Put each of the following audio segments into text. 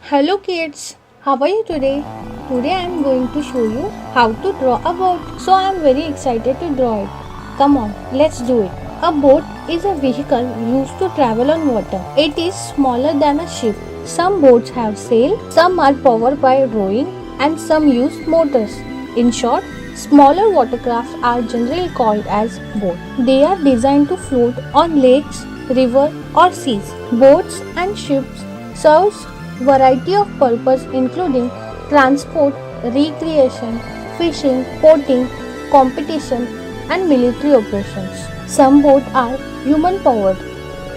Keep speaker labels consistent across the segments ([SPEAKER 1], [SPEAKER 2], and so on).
[SPEAKER 1] Hello kids, how are you today? Today I am going to show you how to draw a boat. So I am very excited to draw it. Come on, let's do it. A boat is a vehicle used to travel on water. It is smaller than a ship. Some boats have sail, some are powered by rowing, and some use motors. In short, smaller watercraft are generally called as boats. They are designed to float on lakes, river or seas. Boats and ships serves variety of purpose including transport, recreation, fishing, boating, competition and military operations. Some boats are human powered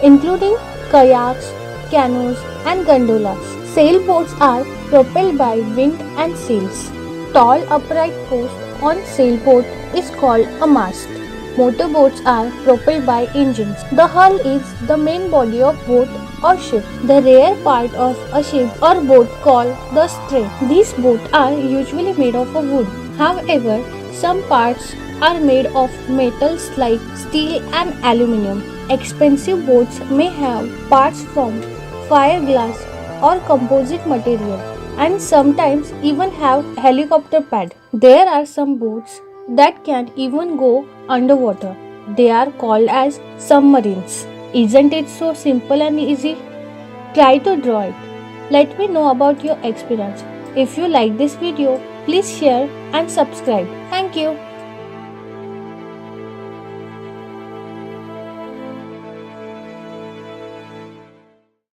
[SPEAKER 1] including kayaks, canoes and gondolas. Sailboats are propelled by wind and sails. Tall upright post on sailboat is called a mast. Motorboats are propelled by engines. The hull is the main body of boat or ship. The rear part of a ship or boat called the stern. These boats are usually made of wood. However, some parts are made of metals like steel and aluminium. Expensive boats may have parts from fiberglass or composite material and sometimes even have helicopter pad. There are some boats that can even go underwater. They are called as submarines. Isn't it so simple and easy? Try to draw it. Let me know about your experience. If you like this video, please share and subscribe. Thank you.